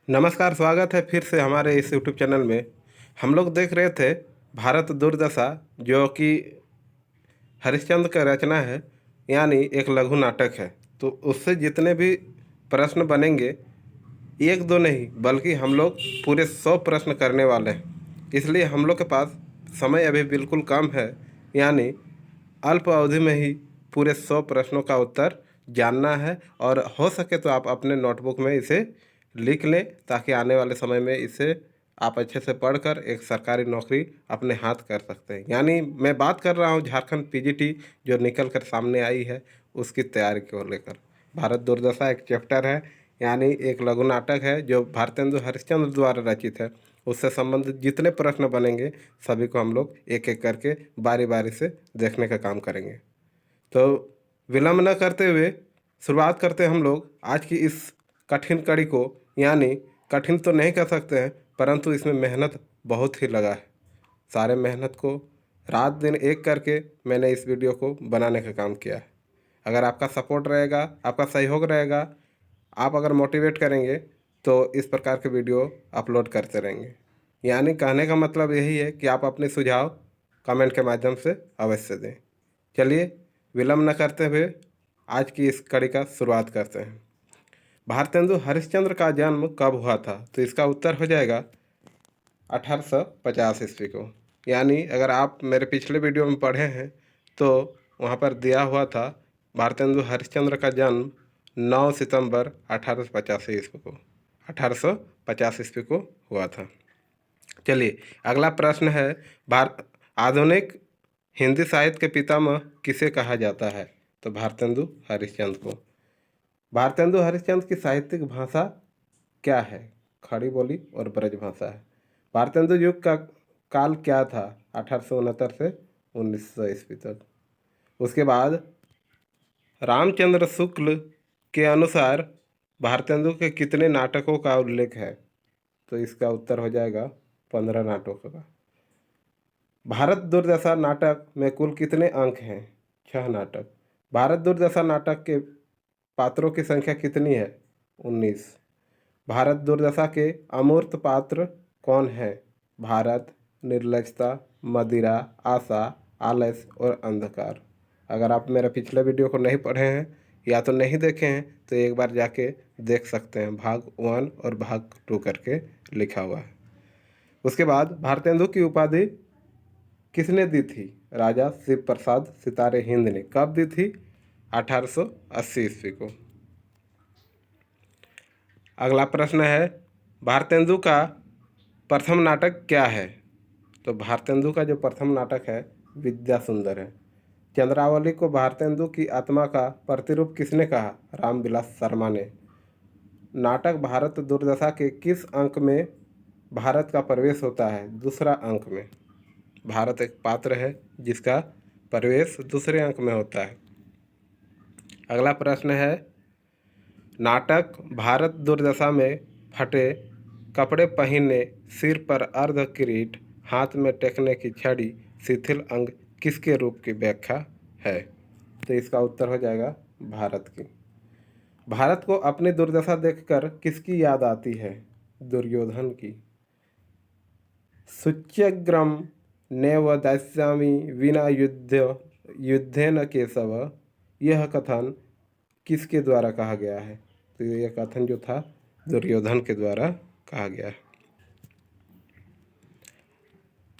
नमस्कार, स्वागत है फिर से हमारे इस यूट्यूब चैनल में। हम लोग देख रहे थे भारत दुर्दशा, जो कि हरिश्चंद्र का रचना है, यानी एक लघु नाटक है। तो उससे जितने भी प्रश्न बनेंगे, एक दो नहीं बल्कि हम लोग पूरे 100 प्रश्न करने वाले हैं। इसलिए हम लोग के पास समय अभी बिल्कुल कम है, यानी अल्प अवधि में ही पूरे 100 प्रश्नों का उत्तर जानना है। और हो सके तो आप अपने नोटबुक में इसे लिख लें, ताकि आने वाले समय में इसे आप अच्छे से पढ़कर एक सरकारी नौकरी अपने हाथ कर सकते हैं। यानी मैं बात कर रहा हूँ झारखंड पीजीटी जो निकल कर सामने आई है, उसकी तैयारी को लेकर। भारत दुर्दशा एक चैप्टर है, यानी एक लघु नाटक है जो भारतेंदु हरिश्चंद्र द्वारा रचित है। उससे संबंधित जितने प्रश्न बनेंगे सभी को हम लोग एक एक करके बारी बारी से देखने का काम करेंगे। तो विलंब न करते हुए शुरुआत करते हैं हम लोग आज की इस कठिन कड़ी को। यानी कठिन तो नहीं कर सकते हैं, परंतु इसमें मेहनत बहुत ही लगा है। सारे मेहनत को रात दिन एक करके मैंने इस वीडियो को बनाने का काम किया है। अगर आपका सपोर्ट रहेगा, आपका सहयोग रहेगा, आप अगर मोटिवेट करेंगे तो इस प्रकार के वीडियो अपलोड करते रहेंगे। यानी कहने का मतलब यही है कि आप अपने सुझाव कमेंट के माध्यम से अवश्य दें। चलिए विलंब न करते हुए आज की इस कड़ी का शुरुआत करते हैं। भारतेंदु हरिश्चंद्र का जन्म कब हुआ था? तो इसका उत्तर हो जाएगा 1850 ईस्वी को। यानी अगर आप मेरे पिछले वीडियो में पढ़े हैं तो वहाँ पर दिया हुआ था भारतेंदु हरिश्चंद्र का जन्म 9 सितंबर 1885 ईस्वी को 1850 ईस्वी को हुआ था। चलिए अगला प्रश्न है, भारत आधुनिक हिंदी साहित्य के पितामह किसे कहा जाता है? तो भारतेंदु हरिश्चंद्र को। भारतेंदु हरिश्चंद्र की साहित्यिक भाषा क्या है? खड़ी बोली और ब्रज भाषा है। भारतेंदु युग का काल क्या था? 1869 से 1900 ईस्वी तक। उसके बाद रामचंद्र शुक्ल के अनुसार भारतेंदु के कितने नाटकों का उल्लेख है? तो इसका उत्तर हो जाएगा 15 नाटकों का। भारत दुर्दशा नाटक में कुल कितने अंक हैं? 6 नाटक। भारत दुर्दशा नाटक के पात्रों की संख्या कितनी है? 19। भारत दुर्दशा के अमूर्त पात्र कौन है? भारत, निर्लजता, मदिरा, आशा, आलस और अंधकार। अगर आप मेरे पिछले वीडियो को नहीं पढ़े हैं या तो नहीं देखे हैं तो एक बार जाके देख सकते हैं, भाग 1 और भाग 2 करके लिखा हुआ है। उसके बाद भारतेंदु की उपाधि किसने दी थी? राजा शिव प्रसाद सितारे हिंद ने। कब दी थी? 1880 ईस्वी को। अगला प्रश्न है, भारतेंदु का प्रथम नाटक क्या है? तो भारतेंदु का जो प्रथम नाटक है विद्या सुंदर है। चंद्रावली को भारतेंदु की आत्मा का प्रतिरूप किसने कहा? रामविलास शर्मा ने। नाटक भारत दुर्दशा के किस अंक में भारत का प्रवेश होता है? दूसरा अंक में। भारत एक पात्र है जिसका प्रवेश दूसरे अंक में होता है। अगला प्रश्न है, नाटक भारत दुर्दशा में फटे कपड़े पहनने, सिर पर अर्ध किरीट, हाथ में टेकने की छड़ी शिथिल अंग किसके रूप की व्याख्या है? तो इसका उत्तर हो जाएगा भारत की। भारत को अपनी दुर्दशा देखकर किसकी याद आती है? दुर्योधन की। शुच्यग्रम नैव दास्यामि विना युद्धेन केशव, यह कथन किसके द्वारा कहा गया है? तो यह कथन जो था दुर्योधन के द्वारा कहा गया है।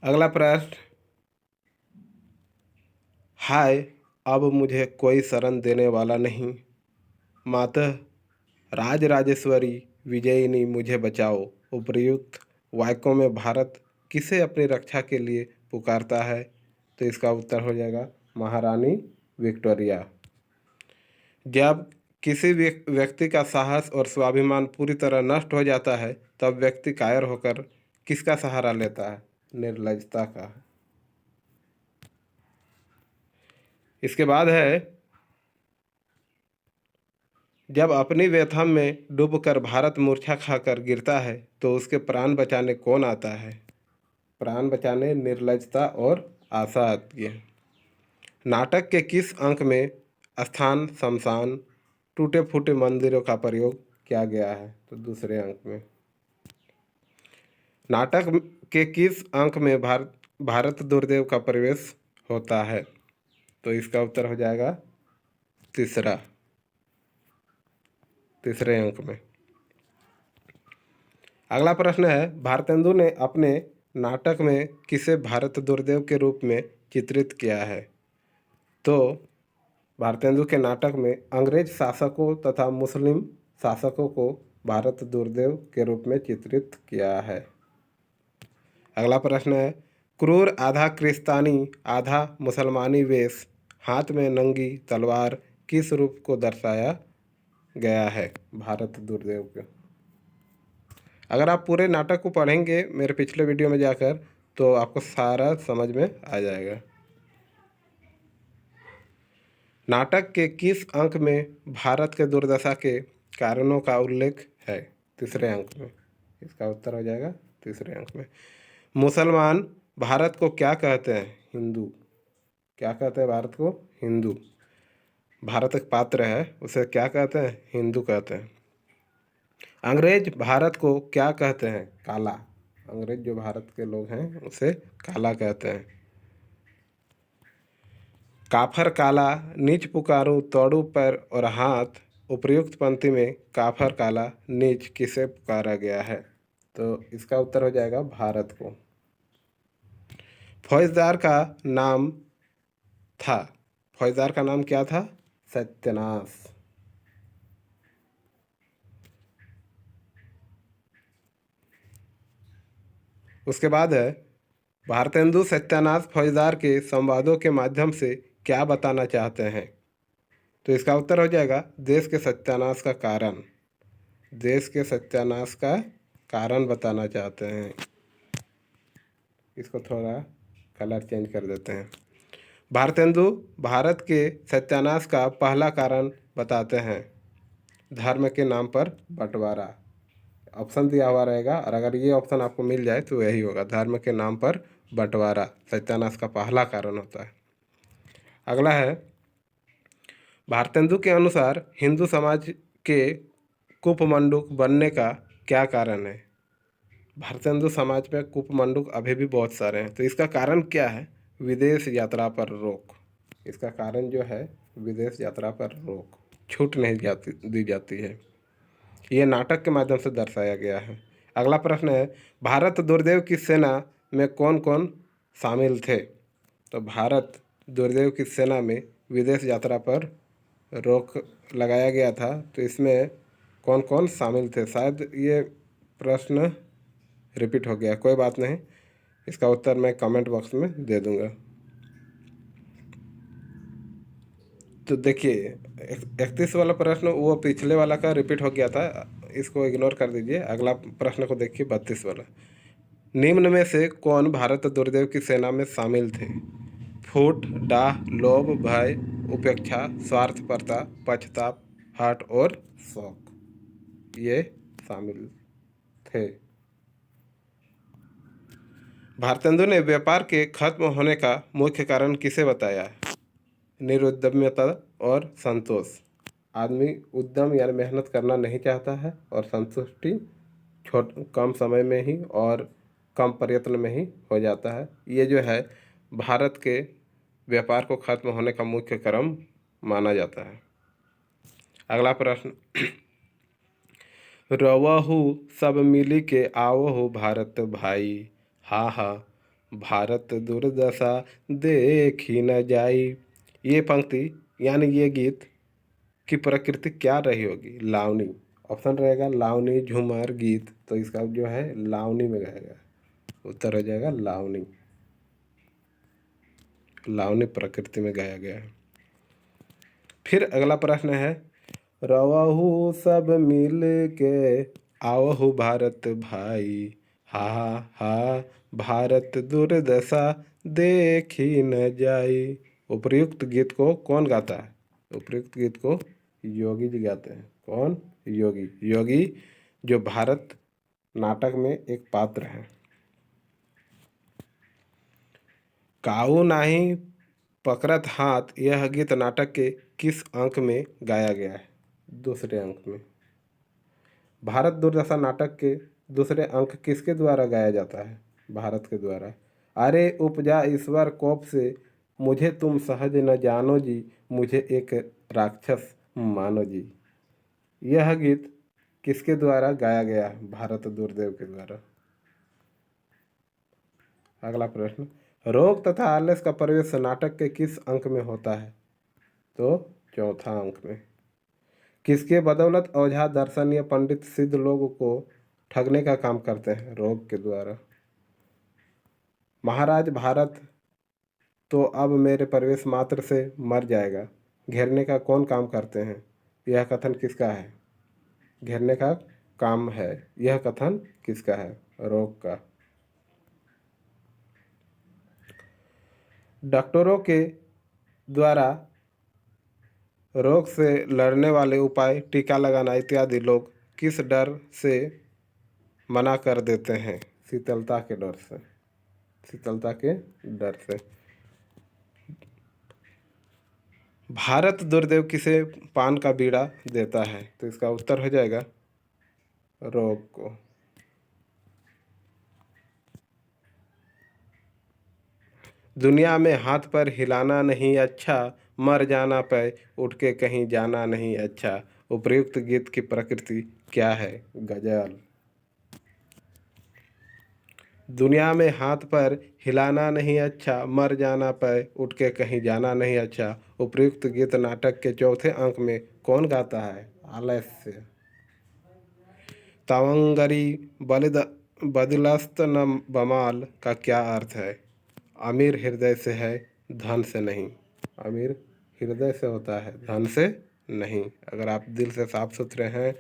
अगला प्रश्न, हाय अब मुझे कोई शरण देने वाला नहीं, मातः राजराजेश्वरी विजयिनी मुझे बचाओ। उपर्युक्त वाक्यों में भारत किसे अपनी रक्षा के लिए पुकारता है? तो इसका उत्तर हो जाएगा महारानी विक्टोरिया। जब किसी व्यक्ति का साहस और स्वाभिमान पूरी तरह नष्ट हो जाता है तब व्यक्ति कायर होकर किसका सहारा लेता है? निर्लजता का। इसके बाद है, जब अपनी व्यथा में डूबकर भारत मूर्छा खाकर गिरता है तो उसके प्राण बचाने कौन आता है? प्राण बचाने निर्लजता और आशा आती है। नाटक के किस अंक में स्थान, शमशान, टूटे फूटे मंदिरों का प्रयोग किया गया है? तो दूसरे अंक में। नाटक के किस अंक में भारत दुर्देव का प्रवेश होता है? तो इसका उत्तर हो जाएगा तीसरे अंक में। अगला प्रश्न है, भारतेंदु ने अपने नाटक में किसे भारत दुर्देव के रूप में चित्रित किया है? तो भारतेंदु के नाटक में अंग्रेज शासकों तथा मुस्लिम शासकों को भारत दुर्देव के रूप में चित्रित किया है। अगला प्रश्न है, क्रूर आधा क्रिस्तानी आधा मुसलमानी वेश, हाथ में नंगी तलवार किस रूप को दर्शाया गया है भारत दुर्देव के? अगर आप पूरे नाटक को पढ़ेंगे मेरे पिछले वीडियो में जाकर तो आपको सारा समझ में आ जाएगा। नाटक के किस अंक में भारत के दुर्दशा के कारणों का उल्लेख है? तीसरे अंक में। इसका उत्तर हो जाएगा तीसरे अंक में। मुसलमान भारत को क्या कहते हैं? हिंदू। क्या कहते हैं भारत को? हिंदू। भारत एक पात्र है, उसे क्या कहते हैं? हिंदू कहते हैं। अंग्रेज भारत को क्या कहते हैं? काला। अंग्रेज जो भारत के लोग हैं उसे काला कहते हैं। काफर काला नीच पुकारूं तोड़ू पैर और हाथ, उपर्युक्त पंक्ति में काफर काला नीच किसे पुकारा गया है? तो इसका उत्तर हो जाएगा भारत को। फौजदार का नाम था, फौजदार का नाम क्या था? सत्यानाश। उसके बाद है, भारतेंदु सत्यानाश फौजदार के संवादों के माध्यम से क्या बताना चाहते हैं? तो इसका उत्तर हो जाएगा देश के सत्यानाश का कारण। देश के सत्यानाश का कारण बताना चाहते हैं। इसको थोड़ा कलर चेंज कर देते हैं। भारतेंदु भारत के सत्यानाश का पहला कारण बताते हैं धर्म के नाम पर बंटवारा। ऑप्शन दिया हुआ रहेगा और अगर ये ऑप्शन आपको मिल जाए तो यही होगा, धर्म के नाम पर बंटवारा सत्यानाश का पहला कारण होता है। अगला है, भारतेंदु के अनुसार हिंदू समाज के कूपमंडूक बनने का क्या कारण है? भारतेंदु समाज में कूपमंडूक अभी भी बहुत सारे हैं, तो इसका कारण क्या है? विदेश यात्रा पर रोक। इसका कारण जो है विदेश यात्रा पर रोक, छूट नहीं दी जाती है। ये नाटक के माध्यम से दर्शाया गया है। अगला प्रश्न है, भारत दुर्देव की सेना में कौन कौन शामिल थे? तो भारत दुर्देव की सेना में विदेश यात्रा पर रोक लगाया गया था, तो इसमें कौन कौन शामिल थे? शायद ये प्रश्न रिपीट हो गया, कोई बात नहीं, इसका उत्तर मैं कमेंट बॉक्स में दे दूंगा। तो देखिए 31 वाला प्रश्न वो पिछले वाला का रिपीट हो गया था, इसको इग्नोर कर दीजिए। अगला प्रश्न को देखिए 32 वाला। निम्न में से कौन भारत दुर्देव की सेना में शामिल थे? फूट, डाह, लोभ, भय, उपेक्षा, स्वार्थपरता, पश्चाताप, हठ और शौक ये शामिल थे। भारतेंदु ने व्यापार के खत्म होने का मुख्य कारण किसे बताया? निरुद्यमता और संतोष। आदमी उद्यम यानी मेहनत करना नहीं चाहता है और संतुष्टि कम समय में ही और कम प्रयत्न में ही हो जाता है। ये जो है भारत के व्यापार को खत्म होने का मुख्य कारण माना जाता है। अगला प्रश्न, रवहु सब मिली के आवहु भारत भाई, हा हा भारत दुर्दशा देखी न जाई। ये पंक्ति यानी ये गीत की प्रकृति क्या रही होगी? लावनी। ऑप्शन रहेगा लावनी, झूमर, गीत, तो इसका जो है लावनी में रहेगा, उत्तर हो जाएगा लावनी। लावनी प्रकृति में गाया गया है। फिर अगला प्रश्न है, रवहु सब मिल के आवहु भारत भाई, हा हा भारत दुर्दशा देखी न जाई। उपर्युक्त गीत को कौन गाता है? उपर्युक्त गीत को योगी जी गाते हैं। कौन? योगी। योगी जो भारत नाटक में एक पात्र है। काऊ नाही पकड़त हाथ यह गीत नाटक के किस अंक में गाया गया है? दूसरे अंक में। भारत दुर्दशा नाटक के दूसरे अंक किसके द्वारा गाया जाता है? भारत के द्वारा। अरे उपजा ईश्वर कोप से, मुझे तुम सहज न जानो जी, मुझे एक राक्षस मानो जी। यह गीत किसके द्वारा गाया गया है? भारत दुर्देव के द्वारा। अगला प्रश्न, रोग तथा आलस का प्रवेश नाटक के किस अंक में होता है? तो चौथा अंक में। किसके बदौलत ओझा दर्शनीय पंडित सिद्ध लोगों को ठगने का काम करते हैं? रोग के द्वारा। महाराज भारत तो अब मेरे प्रवेश मात्र से मर जाएगा, घेरने का कौन काम करते हैं? यह कथन किसका है? घेरने का काम है, यह कथन किसका है? रोग का। डॉक्टरों के द्वारा रोग से लड़ने वाले उपाय, टीका लगाना इत्यादि लोग किस डर से मना कर देते हैं? शीतलता के डर से। शीतलता के डर से। भारत दुर्देव किसे पान का बीड़ा देता है? तो इसका उत्तर हो जाएगा रोग को। दुनिया में हाथ पर हिलाना नहीं अच्छा, मर जाना पे उठ के कहीं जाना नहीं अच्छा। उपर्युक्त गीत की प्रकृति क्या है? गजल। दुनिया में हाथ पर हिलाना नहीं अच्छा, मर जाना पे उठ के कहीं जाना नहीं अच्छा। उपर्युक्त गीत नाटक के चौथे अंक में कौन गाता है? आलस्य। तवंगरी बलिद बदिलस्त न बमाल का क्या अर्थ है? अमीर हृदय से है, धन से नहीं। अमीर हृदय से होता है, धन से नहीं। अगर आप दिल से साफ सुथरे हैं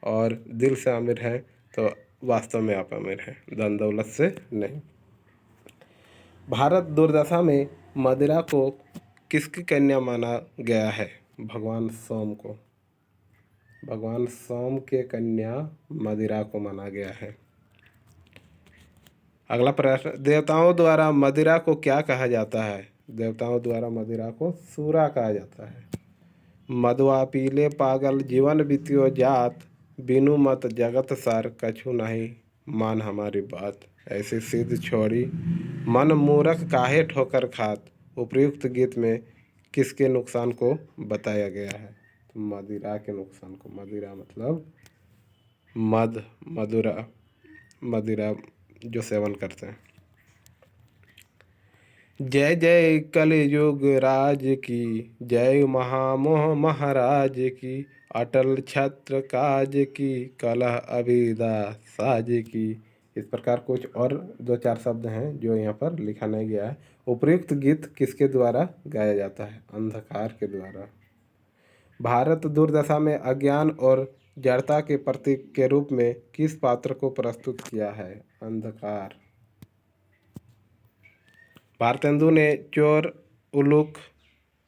और दिल से अमीर हैं तो वास्तव में आप अमीर हैं, धन दौलत से नहीं। भारत दुर्दशा में मदिरा को किसकी कन्या माना गया है? भगवान सोम को। भगवान सोम के कन्या मदिरा को माना गया है। अगला प्रश्न, देवताओं द्वारा मदिरा को क्या कहा जाता है? देवताओं द्वारा मदिरा को सूरा कहा जाता है। मदवा पीले पागल जीवन बीतियो जात, बिनु मत जगत सार कछु नहीं मान हमारी बात। ऐसी सिद्ध छोड़ी मन मूरख काहे ठोकर खात। उपर्युक्त गीत में किसके नुकसान को बताया गया है? तो मदिरा के नुकसान को। मदिरा मतलब मद, मधुरा, मदिरा जो सेवन करते हैं। जय जय कलयुग राज की, जय महामोह महाराज की। अटल छत्र काज की, कलह अभिदा साज की। इस प्रकार कुछ और दो चार शब्द हैं जो यहाँ पर लिखा नहीं गया है। उपर्युक्त गीत किसके द्वारा गाया जाता है? अंधकार के द्वारा। भारत दुर्दशा में अज्ञान और जड़ता के प्रतीक के रूप में किस पात्र को प्रस्तुत किया है? अंधकार। भारतेंदु ने चोर, उल्लूक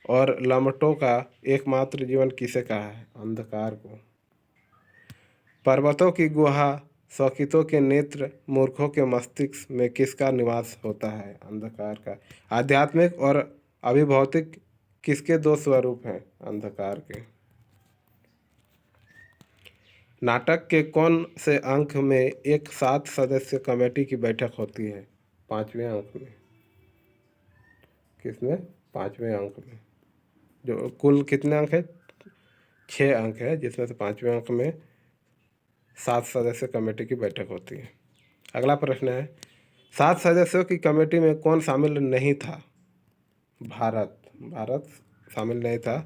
और लम्बटों का एकमात्र जीवन किसे कहा है? अंधकार को। पर्वतों की गुहा, शौकितों के नेत्र, मूर्खों के मस्तिष्क में किसका निवास होता है? अंधकार का। आध्यात्मिक और अभिभौतिक किसके दो स्वरूप हैं? अंधकार के। नाटक के कौन से अंक में एक 7 सदस्य कमेटी की बैठक होती है? 5वें अंक में। किसमें? 5वें अंक में। जो कुल कितने अंक है? 6 अंक है, जिसमें से 5वें अंक में 7 सदस्य कमेटी की बैठक होती है। अगला प्रश्न है, 7 सदस्यों की कमेटी में कौन शामिल नहीं था? भारत। भारत शामिल नहीं था।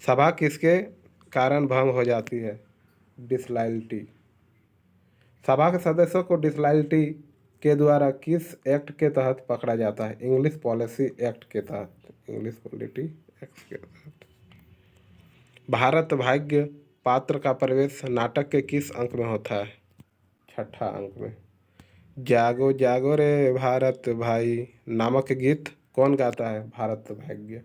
सभा किसके कारण भंग हो जाती है? डिसलॉयल्टी। सभा के सदस्यों को डिसलॉयल्टी के द्वारा किस एक्ट के तहत पकड़ा जाता है? इंग्लिश पॉलिसी एक्ट के तहत। इंग्लिश पॉलिटी एक्ट के तहत। भारत भाग्य पात्र का प्रवेश नाटक के किस अंक में होता है? 6ठा अंक में। जागो जागो रे भारत भाई नामक गीत कौन गाता है? भारत भाग्य।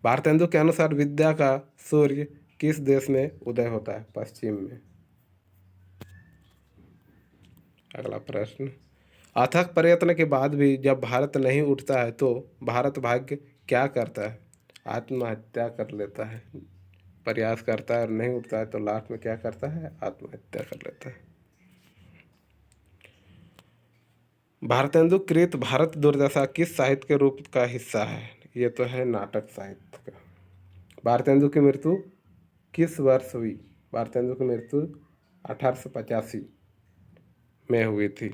भारतेंदु के अनुसार विद्या का सूर्य किस देश में उदय होता है? पश्चिम में। अगला प्रश्न, अथक प्रयत्न के बाद भी जब भारत नहीं उठता है तो भारत भाग्य क्या करता है? आत्महत्या कर लेता है। प्रयास करता है और नहीं उठता है तो लास्ट में क्या करता है? आत्महत्या कर लेता है। भारतेंदु कृत भारत दुर्दशा किस साहित्य के रूप का हिस्सा है? ये तो है नाटक साहित्य का। भारतेंदु की मृत्यु किस वर्ष हुई? भारतेंदु की मृत्यु 1885 में हुई थी।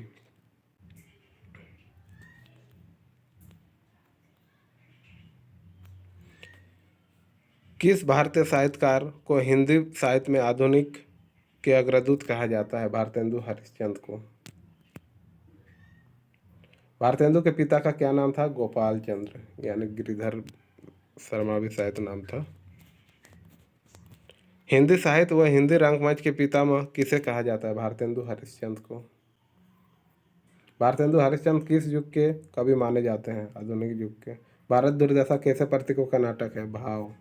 किस भारतीय साहित्यकार को हिंदी साहित्य में आधुनिक के अग्रदूत कहा जाता है? भारतेंदु हरिश्चंद्र को। भारतेंदु के पिता का क्या नाम था? गोपाल चंद्र, यानी गिरिधर शर्मा भी शायद नाम था। हिंदी साहित्य व हिंदी रंगमंच के पितामह किसे कहा जाता है? भारतेंदु हरिश्चंद्र को। भारतेंदु हरिश्चंद्र किस युग के कवि माने जाते हैं? आधुनिक युग के। भारत दुर्दशा कैसे प्रतीकों का नाटक है? भाव।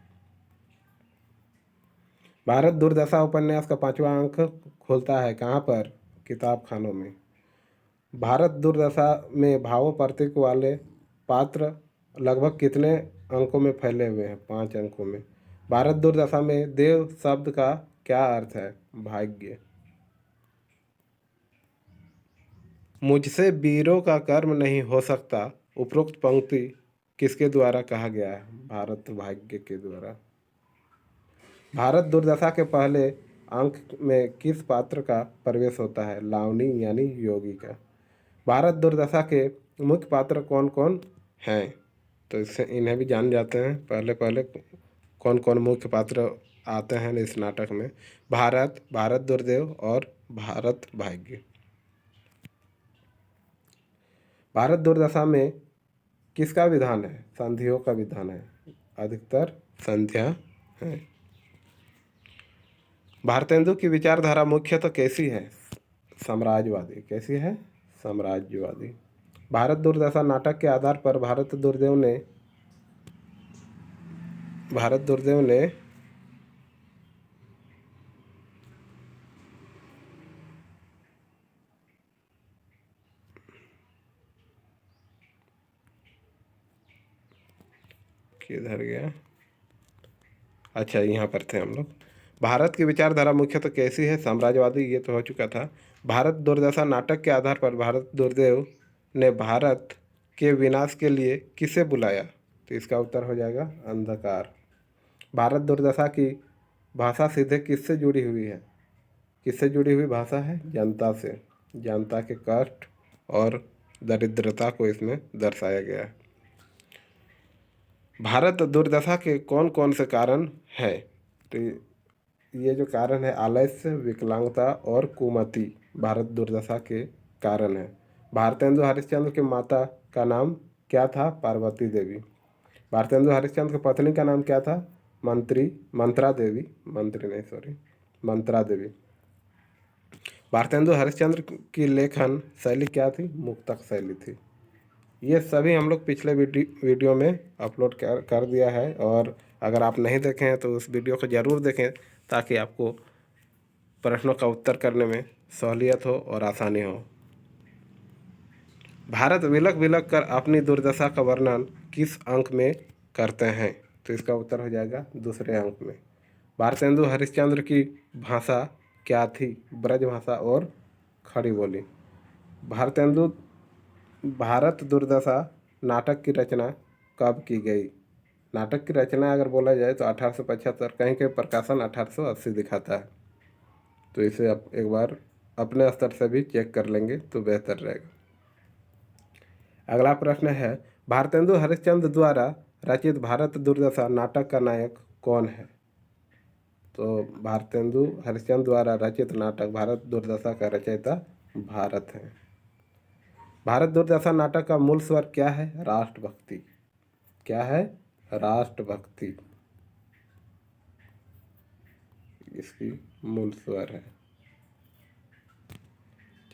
भारत दुर्दशा उपन्यास का 5वां अंक खुलता है कहाँ पर? किताब खानों में। भारत दुर्दशा में भावों प्रतीक वाले पात्र लगभग कितने अंकों में फैले हुए हैं? 5 अंकों में। भारत दुर्दशा में देव शब्द का क्या अर्थ है? भाग्य। मुझसे वीरों का कर्म नहीं हो सकता, उपरोक्त पंक्ति किसके द्वारा कहा गया है? भारत भाग्य के द्वारा। भारत दुर्दशा के पहले अंक में किस पात्र का प्रवेश होता है? लावणी यानी योगी का। भारत दुर्दशा के मुख्य पात्र कौन कौन हैं? तो इससे इन्हें भी जान जाते हैं। पहले पहले कौन कौन मुख्य पात्र आते हैं इस नाटक में? भारत, भारत दुर्देव और भारत भाग्य। भारत दुर्दशा में किसका विधान है? संधियों का विधान है, अधिकतर संध्या है। भारतेंदु की विचारधारा मुख्यतः कैसी है? साम्राज्यवादी। कैसी है? साम्राज्यवादी। भारत दुर्दशा नाटक के आधार पर भारत दुर्देव ने किधर गया? अच्छा, यहाँ पर थे हम लोग। भारत की विचारधारा मुख्यतः कैसी है? साम्राज्यवादी, ये तो हो चुका था। भारत दुर्दशा नाटक के आधार पर भारत दुर्देव ने भारत के विनाश के लिए किसे बुलाया? तो इसका उत्तर हो जाएगा अंधकार। भारत दुर्दशा की भाषा सीधे किससे जुड़ी हुई है? किससे जुड़ी हुई भाषा है? जनता से। जनता के कष्ट और दरिद्रता को इसमें दर्शाया गया है। भारत दुर्दशा के कौन कौन से कारण है? तो ये जो कारण है, आलस्य, विकलांगता और कुमति भारत दुर्दशा के कारण है। भारतेंदु हरिश्चंद्र की माता का नाम क्या था? पार्वती देवी। भारतेंदु हरिश्चंद्र की पत्नी का नाम क्या था? मंत्रा देवी। मंत्री नहीं, सॉरी, मंत्रा देवी। भारतेंदु हरिश्चंद्र की लेखन शैली क्या थी? मुक्तक शैली थी। ये सभी हम लोग पिछले वीडियो में अपलोड कर दिया है, और अगर आप नहीं देखें हैं तो उस वीडियो को ज़रूर देखें, ताकि आपको प्रश्नों का उत्तर करने में सहूलियत हो और आसानी हो। भारत विलक विलक कर अपनी दुर्दशा का वर्णन किस अंक में करते हैं? तो इसका उत्तर हो जाएगा दूसरे अंक में। भारतेंदु हरिश्चंद्र की भाषा क्या थी? ब्रज भाषा और खड़ी बोली। भारतेंदु भारत दुर्दशा नाटक की रचना कब की गई? नाटक की रचना अगर बोला जाए तो 1875, कहीं के प्रकाशन 1880 दिखाता है। तो इसे आप एक बार अपने स्तर से भी चेक कर लेंगे तो बेहतर रहेगा। अगला प्रश्न है, भारतेंदु हरिश्चंद्र द्वारा रचित भारत दुर्दशा नाटक का नायक कौन है? तो भारतेंदु हरिश्चंद्र द्वारा रचित नाटक भारत दुर्दशा का रचयिता भारत है। भारत दुर्दशा नाटक का मूल स्वर क्या है? राष्ट्रभक्ति। क्या है? राष्ट्रभक्ति इसकी मूल स्वर है।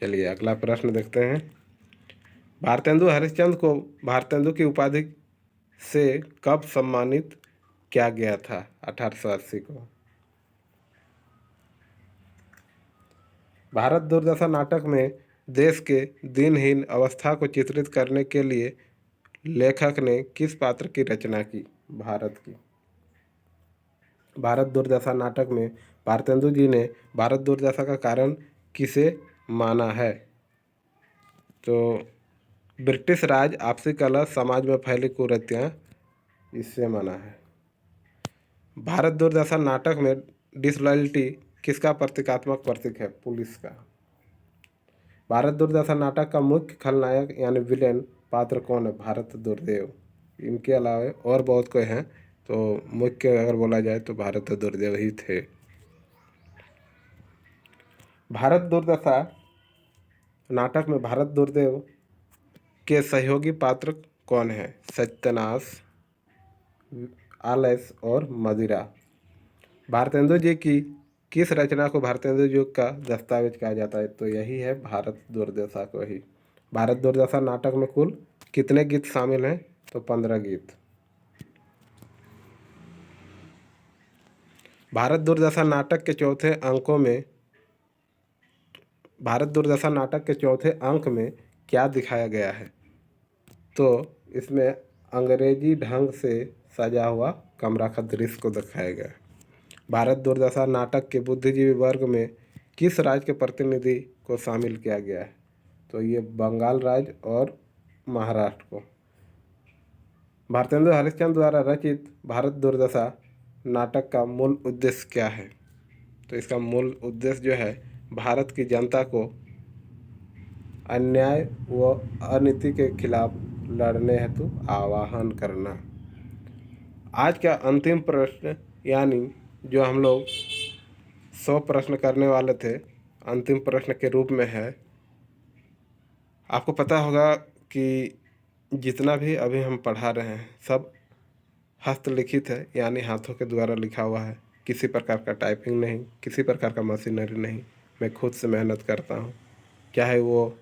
चलिए अगला प्रश्न देखते हैं। भारतेंदु हरिश्चंद्र को भारतेंदु की उपाधि से कब सम्मानित किया गया था? 1880 को। भारत दुर्दशा नाटक में देश के दिनहीन अवस्था को चित्रित करने के लिए लेखक ने किस पात्र की रचना की? भारत की। भारत दुर्दशा नाटक में भारतेंदु जी ने भारत दुर्दशा का कारण किसे माना है? तो ब्रिटिश राज, आपसी कलह, समाज में फैली कुरीतियाँ इससे मना है। भारत दुर्दशा नाटक में डिसलॉयल्टी किसका प्रतीकात्मक प्रतीक है? पुलिस का। भारत दुर्दशा नाटक का मुख्य खलनायक यानी विलेन पात्र कौन है? भारत दुर्देव। इनके अलावा और बहुत कोई हैं, तो मुख्य अगर बोला जाए तो भारत दुर्देव ही थे। भारत दुर्दशा नाटक में भारत दुर्देव के सहयोगी पात्र कौन है? सत्यानाश, आलस और मदिरा। भारतेंदु जी की किस रचना को भारतेंदु युग का दस्तावेज कहा जाता है? तो यही है भारत दुर्दशा को ही। भारत दुर्दशा नाटक में कुल कितने गीत शामिल हैं? तो 15 गीत। भारत दुर्दशा नाटक के चौथे अंकों में भारत दुर्दशा नाटक के चौथे अंक में क्या दिखाया गया है? तो इसमें अंग्रेजी ढंग से सजा हुआ कमरा का दृश्य को दिखाया गया है। भारत दुर्दशा नाटक के बुद्धिजीवी वर्ग में किस राज्य के प्रतिनिधि को शामिल किया गया है? तो ये बंगाल राज्य और महाराष्ट्र को। भारतेंदु हरिश्चंद्र द्वारा रचित भारत दुर्दशा नाटक का मूल उद्देश्य क्या है? तो इसका मूल उद्देश्य जो है भारत की जनता को अन्याय व अनीति के खिलाफ लड़ने हेतु आह्वान करना। आज का अंतिम प्रश्न, यानी जो हम लोग 100 प्रश्न करने वाले थे, अंतिम प्रश्न के रूप में है। आपको पता होगा कि जितना भी अभी हम पढ़ा रहे हैं सब हस्तलिखित है, यानी हाथों के द्वारा लिखा हुआ है। किसी प्रकार का टाइपिंग नहीं, किसी प्रकार का मशीनरी नहीं। मैं खुद से मेहनत करता हूँ, चाहे वो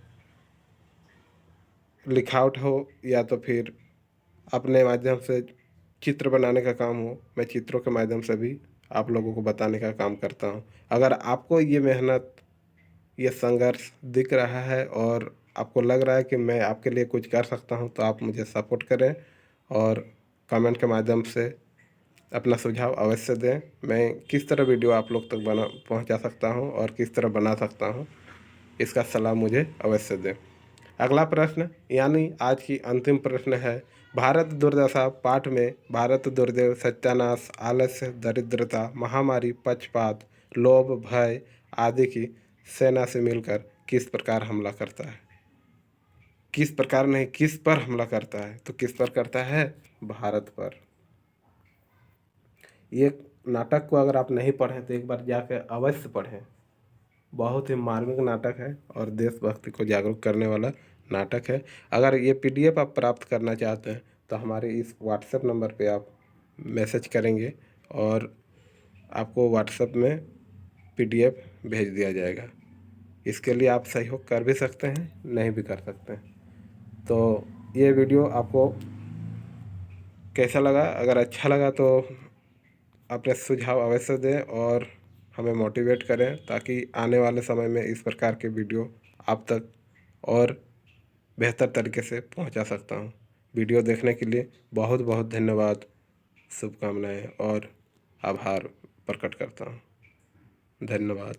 लिखावट हो या तो फिर अपने माध्यम से चित्र बनाने का काम हो। मैं चित्रों के माध्यम से भी आप लोगों को बताने का काम करता हूँ। अगर आपको ये मेहनत, ये संघर्ष दिख रहा है और आपको लग रहा है कि मैं आपके लिए कुछ कर सकता हूँ, तो आप मुझे सपोर्ट करें और कमेंट के माध्यम से अपना सुझाव अवश्य दें। मैं किस तरह वीडियो आप लोग तक पहुँचा सकता हूँ और किस तरह बना सकता हूँ, इसका सलाह मुझे अवश्य दें। अगला प्रश्न, यानी आज की अंतिम प्रश्न है, भारत दुर्दशा पाठ में भारत दुर्देव सत्यानाश, आलस्य, दरिद्रता, महामारी, पक्षपात, लोभ, भय आदि की सेना से मिलकर किस प्रकार हमला करता है? किस प्रकार नहीं, किस पर हमला करता है? तो किस पर करता है? भारत पर। ये नाटक को अगर आप नहीं पढ़ें तो एक बार जाकर अवश्य पढ़ें। बहुत ही मार्मिक नाटक है और देशभक्ति को जागरूक करने वाला नाटक है। अगर ये PDF आप प्राप्त करना चाहते हैं तो हमारे इस WhatsApp नंबर पे आप मैसेज करेंगे और आपको WhatsApp में PDF भेज दिया जाएगा। इसके लिए आप सहयोग कर भी सकते हैं, नहीं भी कर सकते हैं। तो ये वीडियो आपको कैसा लगा? अगर अच्छा लगा तो अपने सुझाव अवश्य दें और हमें मोटिवेट करें, ताकि आने वाले समय में इस प्रकार के वीडियो आप तक और बेहतर तरीके से पहुंचा सकता हूं। वीडियो देखने के लिए बहुत बहुत धन्यवाद, शुभकामनाएं और आभार प्रकट करता हूं। धन्यवाद।